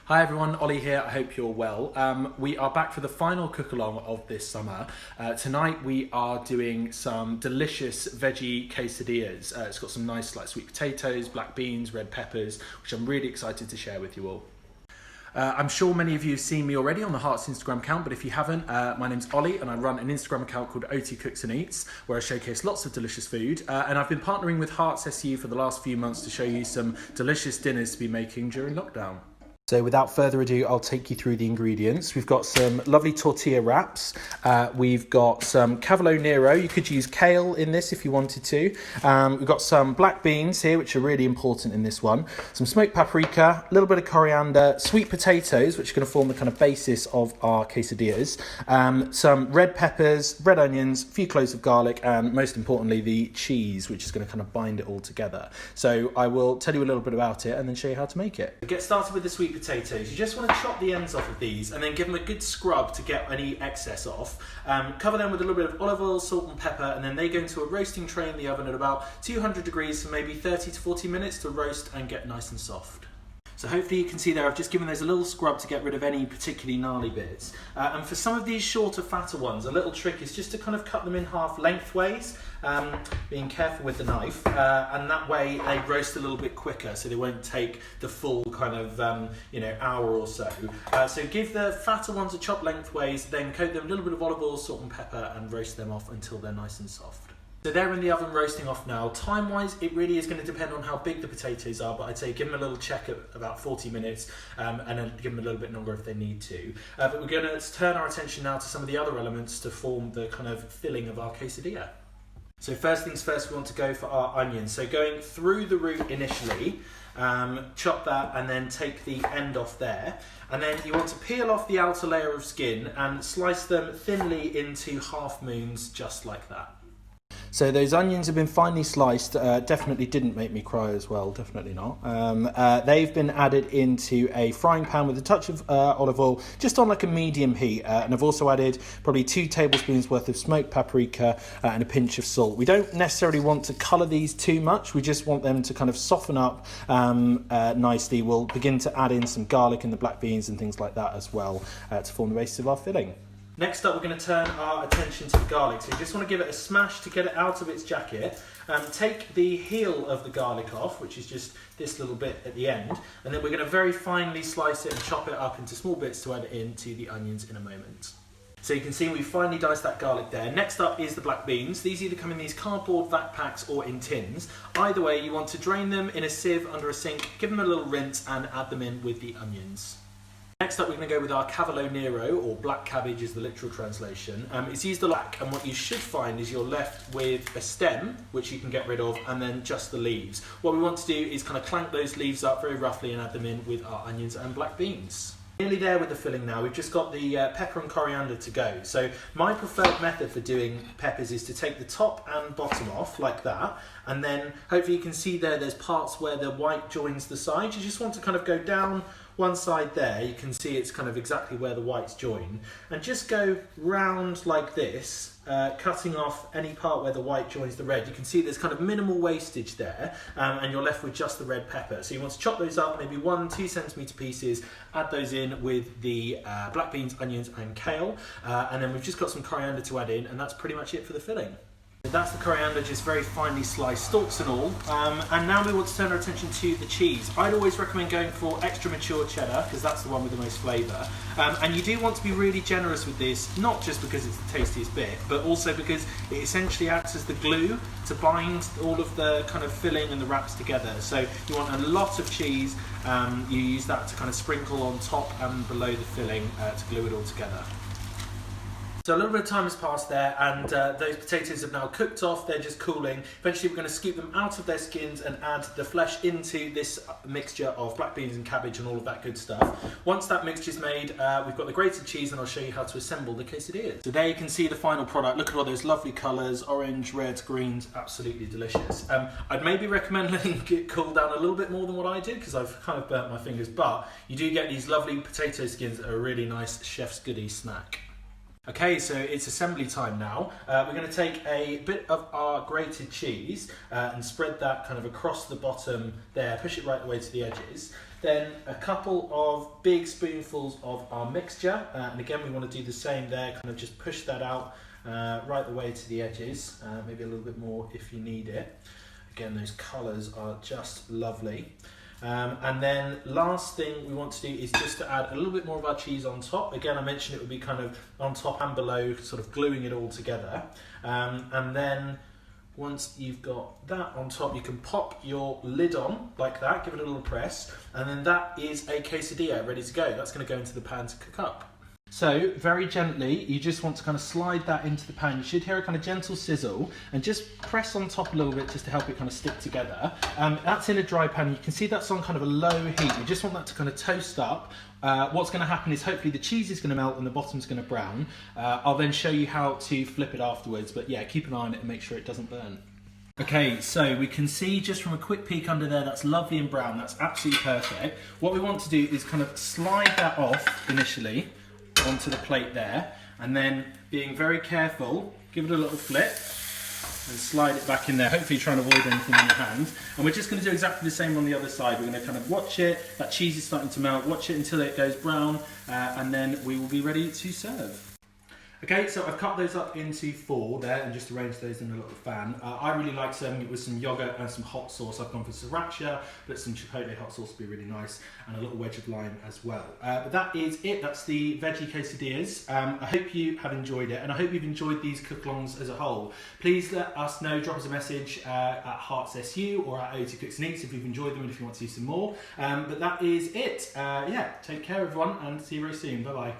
Hi everyone, Ollie here, I hope you're well. We are back for the final cook-along of this summer. Tonight we are doing some delicious veggie quesadillas. It's got some nice sweet potatoes, black beans, red peppers, which I'm really excited to share with you all. I'm sure many of you have seen me already on the Hearts Instagram account, but if you haven't, my name's Ollie and I run an Instagram account called OT Cooks and Eats, where I showcase lots of delicious food. And I've been partnering with Hearts SU for the last few months to show you some delicious dinners to be making during lockdown. So without further ado, I'll take you through the ingredients. We've got some lovely tortilla wraps. We've got some cavalo nero. You could use kale in this if you wanted to. We've got some black beans here, which are really important in this one. Some smoked paprika, a little bit of coriander, sweet potatoes, which are going to form the kind of basis of our quesadillas. Some red peppers, red onions, a few cloves of garlic, and most importantly, the cheese, which is going to kind of bind it all together. So I will tell you a little bit about it and then show you how to make it. Get started with the sweet potatoes. You just want to chop the ends off of these and then give them a good scrub to get any excess off. Cover them with a little bit of olive oil, salt and pepper, and then they go into a roasting tray in the oven at about 200 degrees for maybe 30 to 40 minutes to roast and get nice and soft. So hopefully you can see there I've just given those a little scrub to get rid of any particularly gnarly bits. And for some of these shorter, fatter ones, a little trick is just to kind of cut them in half lengthways, being careful with the knife, and that way they roast a little bit quicker, so they won't take the full kind of hour or so. So give the fatter ones a chop lengthways, then coat them a little bit of olive oil, salt and pepper, and roast them off until they're nice and soft. So they're in the oven roasting off now. Time-wise, it really is going to depend on how big the potatoes are, but I'd say give them a little check at about 40 minutes and then give them a little bit longer if they need to. But we're going to turn our attention now to some of the other elements to form the kind of filling of our quesadilla. So first things first, we want to go for our onions. So going through the root initially, chop that and then take the end off there. And then you want to peel off the outer layer of skin and slice them thinly into half moons, just like that. So those onions have been finely sliced, definitely didn't make me cry as well, definitely not. They've been added into a frying pan with a touch of olive oil, just on like a medium heat. And I've also added probably 2 tablespoons worth of smoked paprika and a pinch of salt. We don't necessarily want to colour these too much, we just want them to kind of soften up nicely. We'll begin to add in some garlic and the black beans and things like that as well to form the basis of our filling. Next up, we're going to turn our attention to the garlic. So you just want to give it a smash to get it out of its jacket. Take the heel of the garlic off, which is just this little bit at the end. And then we're going to very finely slice it and chop it up into small bits to add it into the onions in a moment. So you can see we've finely diced that garlic there. Next up is the black beans. These either come in these cardboard vac packs or in tins. Either way, you want to drain them in a sieve under a sink, give them a little rinse and add them in with the onions. Next up, we're going to go with our cavalo nero, or black cabbage is the literal translation. It's used a lot, and what you should find is you're left with a stem, which you can get rid of, and then just the leaves. What we want to do is kind of clank those leaves up very roughly and add them in with our onions and black beans. Nearly there with the filling now. We've just got the pepper and coriander to go. So my preferred method for doing peppers is to take the top and bottom off like that, and then hopefully you can see there's parts where the white joins the sides. You just want to kind of go down one side there, you can see it's kind of exactly where the whites join, and just go round like this, cutting off any part where the white joins the red. You can see there's kind of minimal wastage there, and you're left with just the red pepper. So you want to chop those up, maybe 1-2 centimetre pieces, add those in with the black beans, onions and kale, and then we've just got some coriander to add in, and that's pretty much it for the filling. That's the coriander, just very finely sliced, stalks and all. And now we want to turn our attention to the cheese. I'd always recommend going for extra mature cheddar, because that's the one with the most flavour. And you do want to be really generous with this, not just because it's the tastiest bit, but also because it essentially acts as the glue to bind all of the kind of filling and the wraps together. So you want a lot of cheese. You use that to kind of sprinkle on top and below the filling to glue it all together. So a little bit of time has passed there, and those potatoes have now cooked off, they're just cooling. Eventually we're going to scoop them out of their skins and add the flesh into this mixture of black beans and cabbage and all of that good stuff. Once that mixture's made, we've got the grated cheese, and I'll show you how to assemble the quesadillas. So there you can see the final product. Look at all those lovely colours, orange, reds, greens, absolutely delicious. I'd maybe recommend letting it cool down a little bit more than what I did, because I've kind of burnt my fingers, but you do get these lovely potato skins that are a really nice chef's goodie snack. Okay, so it's assembly time now. We're going to take a bit of our grated cheese and spread that kind of across the bottom there, push it right the way to the edges. Then a couple of big spoonfuls of our mixture, and again we want to do the same there, kind of just push that out right the way to the edges, maybe a little bit more if you need it. Again, those colours are just lovely. And then last thing we want to do is just to add a little bit more of our cheese on top. Again, I mentioned it would be kind of on top and below, sort of gluing it all together. And then once you've got that on top, you can pop your lid on like that, give it a little press, and then that is a quesadilla ready to go. That's going to go into the pan to cook up. So very gently, you just want to kind of slide that into the pan. You should hear a kind of gentle sizzle, and just press on top a little bit just to help it kind of stick together. That's in a dry pan. You can see that's on kind of a low heat. You just want that to kind of toast up. What's going to happen is hopefully the cheese is going to melt and the bottom's going to brown. I'll then show you how to flip it afterwards, but yeah, keep an eye on it and make sure it doesn't burn. Okay, so we can see just from a quick peek under there, that's lovely and brown. That's absolutely perfect. What we want to do is kind of slide that off initially onto the plate there, and then being very careful, give it a little flip and slide it back in there, hopefully trying to avoid anything in your hand. And we're just going to do exactly the same on the other side. We're going to kind of watch it, that cheese is starting to melt, watch it until it goes brown, and then we will be ready to serve. Okay, so I've cut those up into 4 there and just arranged those in a little fan. I really like serving it with some yogurt and some hot sauce. I've gone for sriracha, but some chipotle hot sauce would be really nice, and a little wedge of lime as well. But that is it. That's the veggie quesadillas. I hope you have enjoyed it, and I hope you've enjoyed these cook-alongs as a whole. Please let us know, drop us a message at HeartsSU or at O2 Cooks and Eats if you've enjoyed them and if you want to see some more. But that is it. Yeah, take care everyone, and see you very soon. Bye-bye.